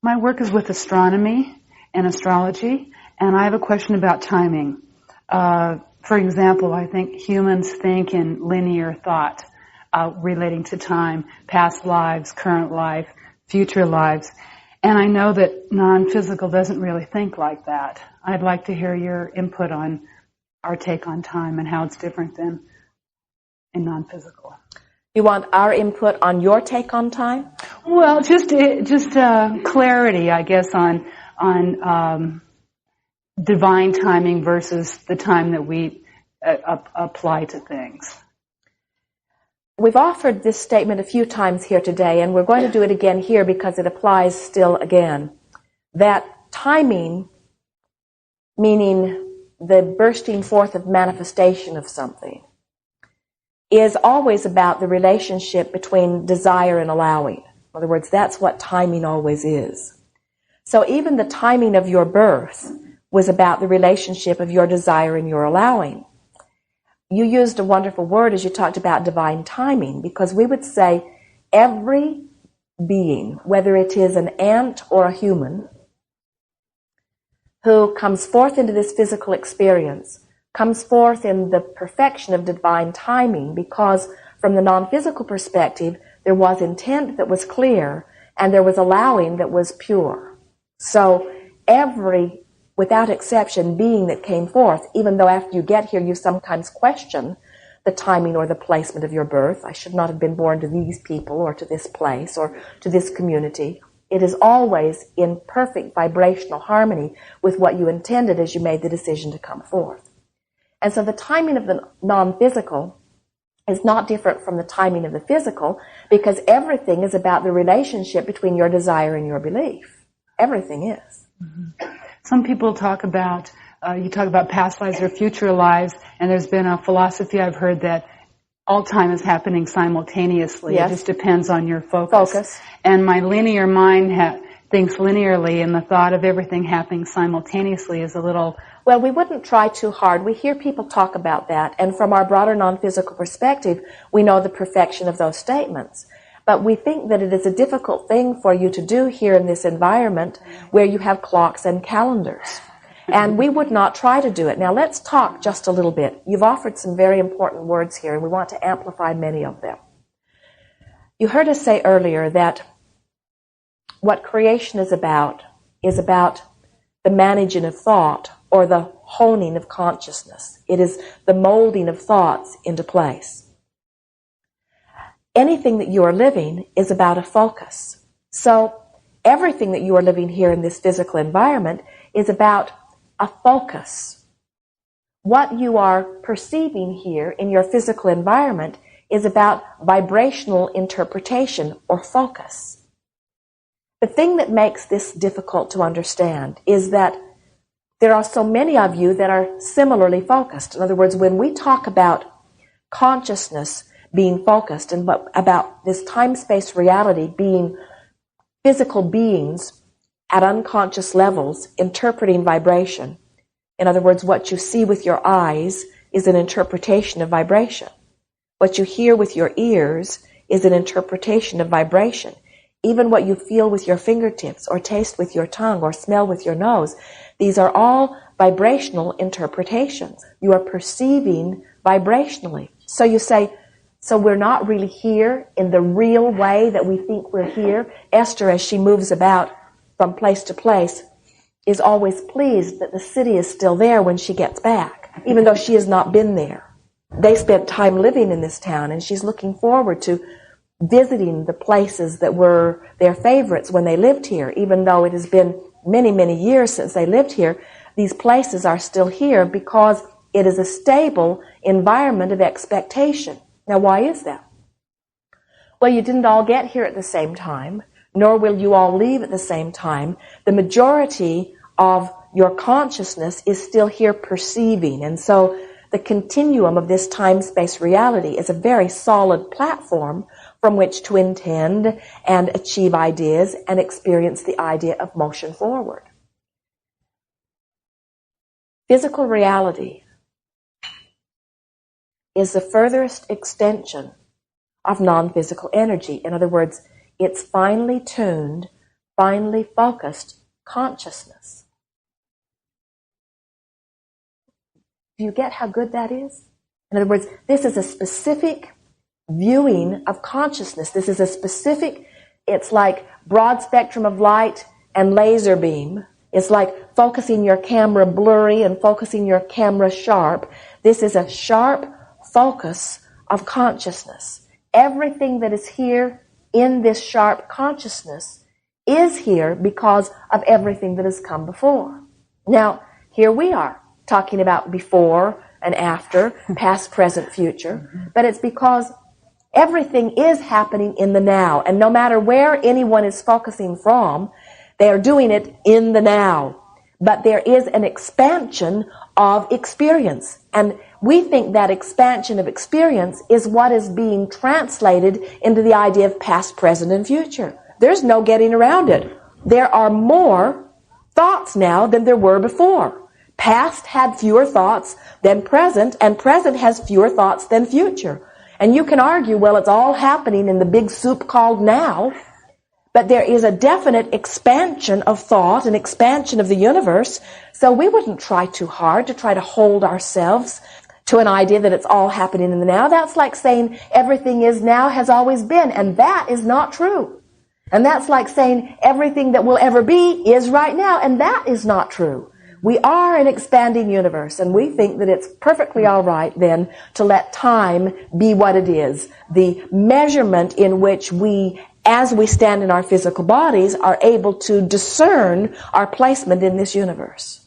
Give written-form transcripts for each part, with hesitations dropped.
My work is with astronomy and astrology, and I have a question about timing. For example, I think humans think in linear thought relating to time, past lives, current life, future lives. And I know that non-physical doesn't really think like that. I'd like to hear your input on our take on time and how it's different than in non-physical. You want our input on your take on time? Well, just clarity, I guess, on divine timing versus the time that we apply to things. We've offered this statement a few times here today, and we're going to do it again here because it applies still again. That timing, meaning the bursting forth of manifestation of something, is always about the relationship between desire and allowing. In other words, that's what timing always is. So even the timing of your birth was about the relationship of your desire and your allowing. You used a wonderful word as you talked about divine timing, because we would say every being, whether it is an ant or a human, who comes forth into this physical experience, comes forth in the perfection of divine timing, because from the non-physical perspective, there was intent that was clear and there was allowing that was pure. So every, without exception, being that came forth, even though after you get here you sometimes question the timing or the placement of your birth. I should not have been born to these people or to this place or to this community. It is always in perfect vibrational harmony with what you intended as you made the decision to come forth. And so the timing of the non-physical is not different from the timing of the physical, because everything is about the relationship between your desire and your belief. Everything is. Mm-hmm. Some people talk about, you talk about past lives or future lives, and there's been a philosophy I've heard that all time is happening simultaneously. Yes. It just depends on your focus. And my linear mind thinks linearly, and the thought of everything happening simultaneously is a little... Well, we wouldn't try too hard. We hear people talk about that, and from our broader non-physical perspective, we know the perfection of those statements. But we think that it is a difficult thing for you to do here in this environment where you have clocks and calendars. And we would not try to do it. Now, let's talk just a little bit. You've offered some very important words here, and we want to amplify many of them. You heard us say earlier that what creation is about the managing of thought or the honing of consciousness. It is the molding of thoughts into place. Anything that you are living is about a focus. So everything that you are living here in this physical environment is about a focus. What you are perceiving here in your physical environment is about vibrational interpretation or focus. The thing that makes this difficult to understand is that there are so many of you that are similarly focused. In other words, when we talk about consciousness being focused and about this time-space reality being physical beings at unconscious levels interpreting vibration. In other words, what you see with your eyes is an interpretation of vibration. What you hear with your ears is an interpretation of vibration. Even what you feel with your fingertips or taste with your tongue or smell with your nose, these are all vibrational interpretations. You are perceiving vibrationally. So you say, so we're not really here in the real way that we think we're here. Esther, as she moves about from place to place, is always pleased that the city is still there when she gets back, even though she has not been there. They spent time living in this town, and she's looking forward to visiting the places that were their favorites when they lived here. Even though it has been many, many years since they lived here, these places are still here because it is a stable environment of expectation. Now, why is that? Well, you didn't all get here at the same time, nor will you all leave at the same time. The majority of your consciousness is still here perceiving, and so the continuum of this time-space reality is a very solid platform from which to intend and achieve ideas and experience the idea of motion forward. Physical reality is the furthest extension of non-physical energy. In other words, it's finely tuned finely focused consciousness. Do you get how good that is? In other words, this is a specific viewing of consciousness. This is a specific, it's like broad spectrum of light and laser beam. It's like focusing your camera blurry and focusing your camera sharp. This is a sharp focus of consciousness. Everything that is here in this sharp consciousness is here because of everything that has come before. Now, here we are talking about before and after, past, present, future, but it's because everything is happening in the now, and no matter where anyone is focusing from, they are doing it in the now. But there is an expansion of experience, and we think that expansion of experience is what is being translated into the idea of past, present, and future. There's no getting around it. There are more thoughts now than there were before. Past had fewer thoughts than present, and present has fewer thoughts than future. And you can argue, well, it's all happening in the big soup called now, but there is a definite expansion of thought, an expansion of the universe, so we wouldn't try too hard to try to hold ourselves to an idea that it's all happening in the now. That's like saying everything is now has always been, and that is not true. And that's like saying everything that will ever be is right now, and that is not true. We are an expanding universe, and we think that it's perfectly all right then to let time be what it is. The measurement in which we, as we stand in our physical bodies, are able to discern our placement in this universe.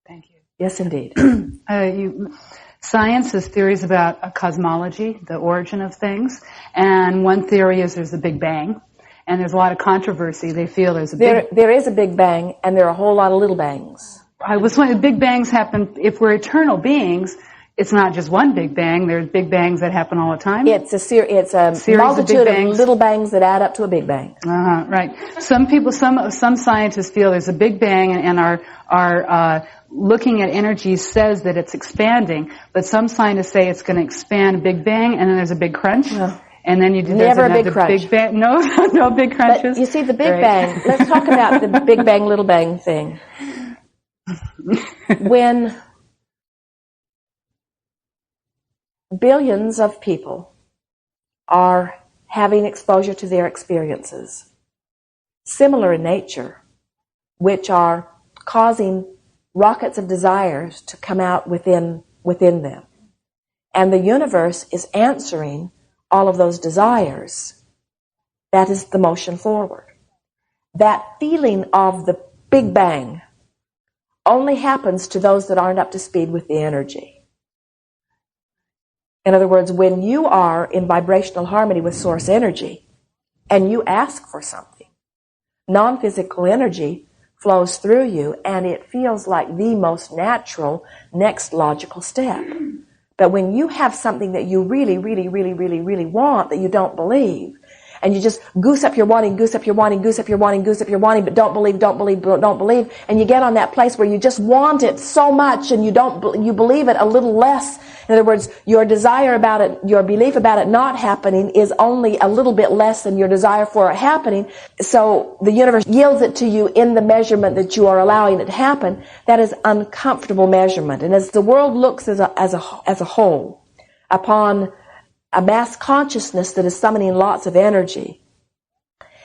Thank you. Yes, indeed. Science has theories about cosmology, the origin of things, and one theory is there's a Big Bang. And there's a lot of controversy. They feel there's a there is a Big Bang, and there are a whole lot of little bangs. I was wondering, Big Bangs happen, if we're eternal beings, it's not just one Big Bang. There's Big Bangs that happen all the time. It's a multitude of little bangs that add up to a Big Bang. Right. Some scientists feel there's a Big Bang, and our looking at energy says that it's expanding. But some scientists say it's going to expand a Big Bang, and then there's a big crunch. No. And then you do never a big crunch. Big Bang, no big crunches. But you see, the Big Bang. Let's talk about the Big Bang, Little Bang thing. When billions of people are having exposure to their experiences, similar in nature, which are causing rockets of desires to come out within them, and the universe is answering all of those desires, that is the motion forward. That feeling of the Big Bang only happens to those that aren't up to speed with the energy. In other words, when you are in vibrational harmony with source energy and you ask for something, non-physical energy flows through you, and it feels like the most natural next logical step. But when you have something that you really, really, really, really, really want that you don't believe, and you just goose up your wanting, goose up your wanting, goose up your wanting, goose up your wanting, but don't believe, and you get on that place where you just want it so much and you believe it a little less. In other words, your desire about it, your belief about it not happening is only a little bit less than your desire for it happening. So the universe yields it to you in the measurement that you are allowing it to happen. That is uncomfortable measurement. And as the world looks as a whole upon a mass consciousness that is summoning lots of energy,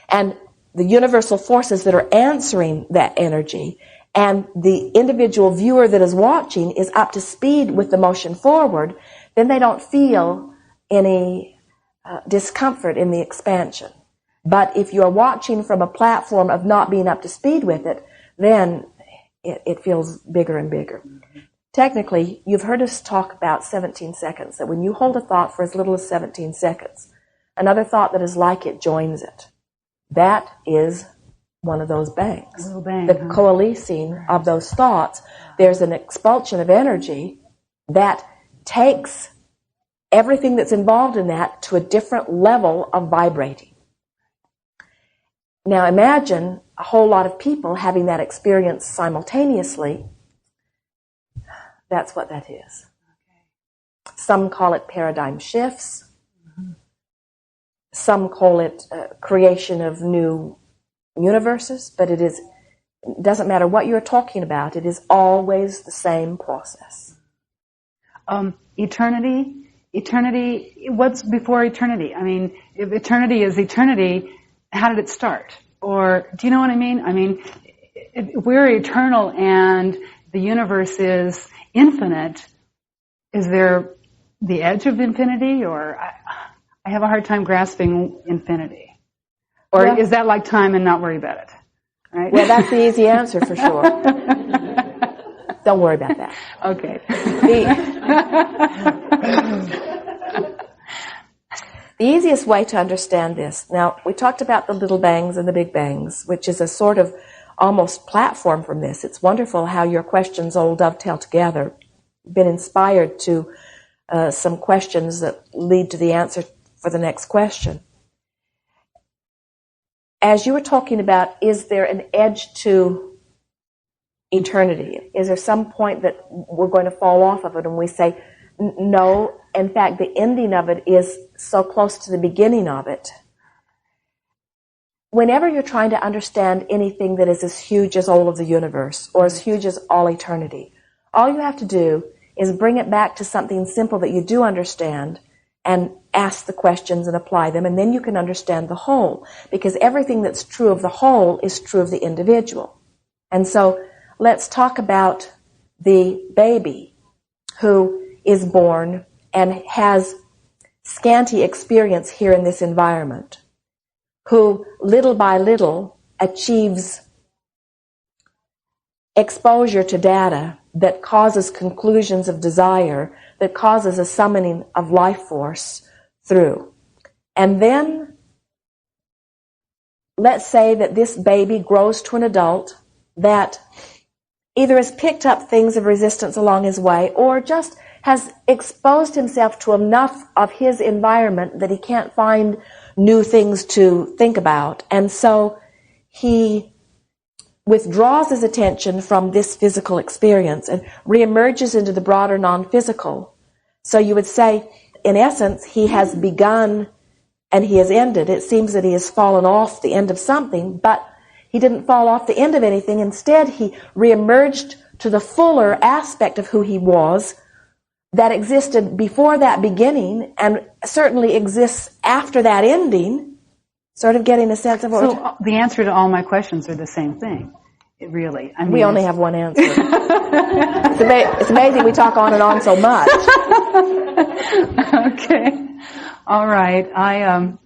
and the universal forces that are answering that energy, and the individual viewer that is watching is up to speed with the motion forward, then they don't feel any discomfort in the expansion. But if you're watching from a platform of not being up to speed with it, then it feels bigger and bigger. Technically, you've heard us talk about 17 seconds, that when you hold a thought for as little as 17 seconds, another thought that is like it joins it. That is one of those bangs. The coalescing of those thoughts. There's an expulsion of energy that takes everything that's involved in that to a different level of vibrating. Now imagine a whole lot of people having that experience simultaneously. That's what that is. Some call it paradigm shifts. Some call it creation of new universes, but it doesn't matter what you're talking about. It is always the same process. Eternity, what's before eternity? I mean, if eternity is eternity, how did it start? Or, do you know what I mean? I mean, if we're eternal and the universe is infinite, is there the edge of infinity? Or, I have a hard time grasping infinity. Or is that like time and not worry about it? Right? Well, that's the easy answer for sure. Don't worry about that. Okay. The easiest way to understand this, now we talked about the little bangs and the big bangs, which is a sort of almost platform from this. It's wonderful how your questions all dovetail together. Been inspired to some questions that lead to the answer for the next question. As you were talking about, is there an edge to eternity? Is there some point that we're going to fall off of it and we say, no, in fact, the ending of it is so close to the beginning of it? Whenever you're trying to understand anything that is as huge as all of the universe or as huge as all eternity, all you have to do is bring it back to something simple that you do understand and ask the questions and apply them, and then you can understand the whole, because everything that's true of the whole is true of the individual. And so let's talk about the baby who is born and has scanty experience here in this environment, who little by little achieves exposure to data that causes conclusions of desire, that causes a summoning of life force through. And then, let's say that this baby grows to an adult that either has picked up things of resistance along his way or just has exposed himself to enough of his environment that he can't find new things to think about. And so he withdraws his attention from this physical experience and reemerges into the broader non-physical. So you would say, in essence, he has begun and he has ended. It seems that he has fallen off the end of something, but he didn't fall off the end of anything. Instead, he reemerged to the fuller aspect of who he was that existed before that beginning and certainly exists after that ending. Sort of getting a sense of what... So the answer to all my questions are the same thing, really. I mean, we only have one answer. It's amazing we talk on and on so much. Okay. All right. I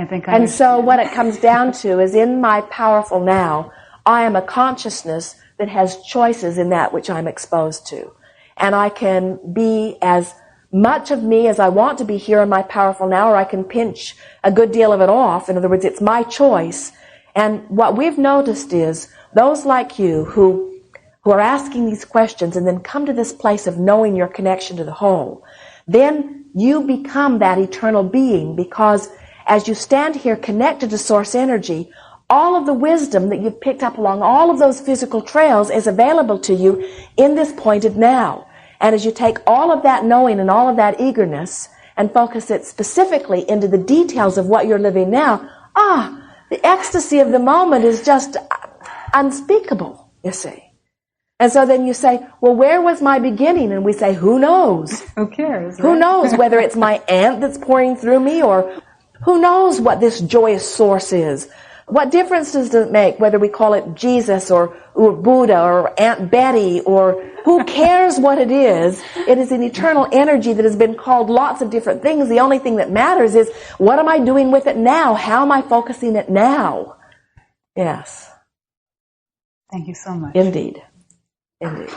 think I... And so what it comes down to is, in my powerful now, I am a consciousness that has choices in that which I'm exposed to. And I can be as much of me as I want to be here in my powerful now, or I can pinch a good deal of it off. In other words, it's my choice. And what we've noticed is those like you who are asking these questions and then come to this place of knowing your connection to the whole, then you become that eternal being, because as you stand here connected to source energy, all of the wisdom that you've picked up along all of those physical trails is available to you in this pointed now. And as you take all of that knowing and all of that eagerness and focus it specifically into the details of what you're living now, the ecstasy of the moment is just unspeakable, you see. And so then you say, well, where was my beginning? And we say, who knows? Who cares? Right? Who knows whether it's my aunt that's pouring through me, or who knows what this joyous source is? What difference does it make whether we call it Jesus or Buddha or Aunt Betty, or who cares what it is? It is an eternal energy that has been called lots of different things. The only thing that matters is, what am I doing with it now? How am I focusing it now? Yes. Thank you so much. Indeed. Indeed.